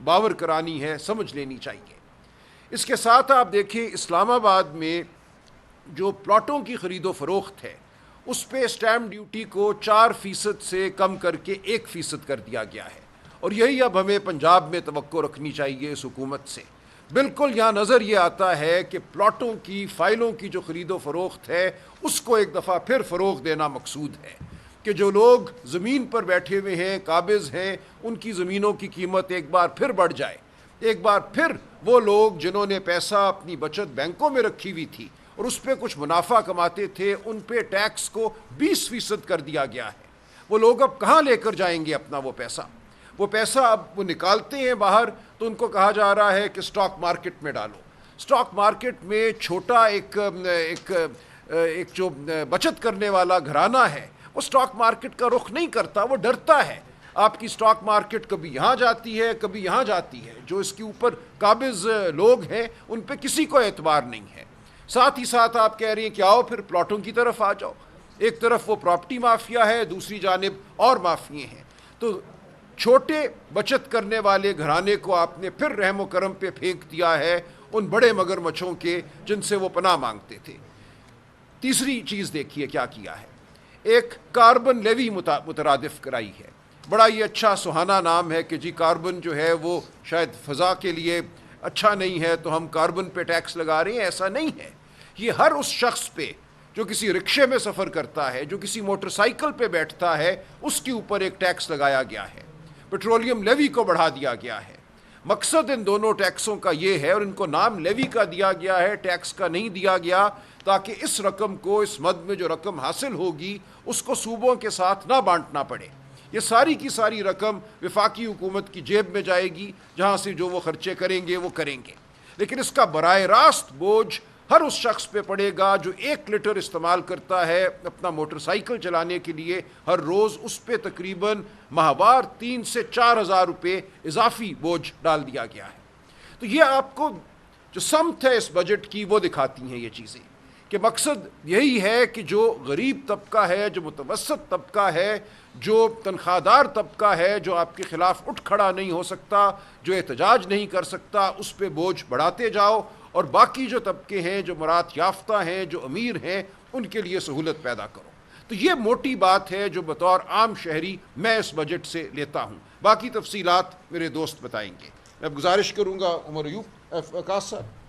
باور کرانی ہے، سمجھ لینی چاہیے۔ اس کے ساتھ آپ دیکھیں اسلام آباد میں جو پلاٹوں کی خرید و فروخت ہے اس پہ اسٹیمپ ڈیوٹی کو 4% سے کم کر کے 1% کر دیا گیا ہے، اور یہی اب ہمیں پنجاب میں توقع رکھنی چاہیے اس حکومت سے۔ بالکل یہاں نظر یہ آتا ہے کہ پلاٹوں کی فائلوں کی جو خرید و فروخت ہے اس کو ایک دفعہ پھر فروغ دینا مقصود ہے کہ جو لوگ زمین پر بیٹھے ہوئے ہیں، قابض ہیں، ان کی زمینوں کی قیمت ایک بار پھر بڑھ جائے، ایک بار پھر وہ لوگ جنہوں نے پیسہ اپنی بچت بینکوں میں رکھی ہوئی تھی اور اس پہ کچھ منافع کماتے تھے، ان پہ ٹیکس کو 20% کر دیا گیا ہے۔ وہ لوگ اب کہاں لے کر جائیں گے اپنا وہ پیسہ؟ وہ پیسہ اب وہ نکالتے ہیں باہر تو ان کو کہا جا رہا ہے کہ سٹاک مارکیٹ میں ڈالو۔ سٹاک مارکیٹ میں چھوٹا ایک جو بچت کرنے والا گھرانہ ہے وہ سٹاک مارکیٹ کا رخ نہیں کرتا، وہ ڈرتا ہے۔ آپ کی سٹاک مارکیٹ کبھی یہاں جاتی ہے، کبھی یہاں جاتی ہے، جو اس کے اوپر قابض لوگ ہیں ان پہ کسی کو اعتبار نہیں ہے۔ ساتھ ہی ساتھ آپ کہہ رہے ہیں کہ آؤ پھر پلاٹوں کی طرف آ جاؤ، ایک طرف وہ پراپرٹی مافیا ہے، دوسری جانب اور مافیے ہیں، تو چھوٹے بچت کرنے والے گھرانے کو آپ نے پھر رحم و کرم پہ پھینک دیا ہے ان بڑے مگر مچھوں کے جن سے وہ پناہ مانگتے تھے۔ تیسری چیز دیکھیے کیا کیا ہے، ایک کاربن لیوی مترادف کرائی ہے۔ بڑا ہی اچھا سہانا نام ہے کہ جی کاربن جو ہے وہ شاید فضا کے لیے اچھا نہیں ہے تو ہم کاربن پہ ٹیکس لگا رہے ہیں، ایسا نہیں ہے۔ یہ ہر اس شخص پہ جو کسی رکشے میں سفر کرتا ہے، جو کسی موٹر سائیکل پہ بیٹھتا ہے، اس کے اوپر ایک ٹیکس لگایا گیا ہے۔ پیٹرولیم لیوی کو بڑھا دیا گیا ہے۔ مقصد ان دونوں ٹیکسوں کا یہ ہے، اور ان کو نام لیوی کا دیا گیا ہے، ٹیکس کا نہیں دیا گیا، تاکہ اس رقم کو، اس مد میں جو رقم حاصل ہوگی اس کو صوبوں کے ساتھ نہ بانٹنا پڑے۔ یہ ساری کی ساری رقم وفاقی حکومت کی جیب میں جائے گی، جہاں سے جو وہ خرچے کریں گے وہ کریں گے، لیکن اس کا براہ راست بوجھ ہر اس شخص پہ پڑے گا جو 1 لیٹر استعمال کرتا ہے اپنا موٹر سائیکل چلانے کے لیے ہر روز۔ اس پہ تقریباً ماہوار 3 سے 4 ہزار روپے اضافی بوجھ ڈال دیا گیا ہے۔ تو یہ آپ کو جو سمت ہے اس بجٹ کی وہ دکھاتی ہیں یہ چیزیں، کہ مقصد یہی ہے کہ جو غریب طبقہ ہے، جو متوسط طبقہ ہے، جو تنخواہ دار طبقہ ہے، جو آپ کے خلاف اٹھ کھڑا نہیں ہو سکتا، جو احتجاج نہیں کر سکتا، اس پہ بوجھ بڑھاتے جاؤ، اور باقی جو طبقے ہیں، جو مراد یافتہ ہیں، جو امیر ہیں، ان کے لیے سہولت پیدا کرو۔ تو یہ موٹی بات ہے جو بطور عام شہری میں اس بجٹ سے لیتا ہوں۔ باقی تفصیلات میرے دوست بتائیں گے۔ میں گزارش کروں گا عمر ایوب عکاس صاحب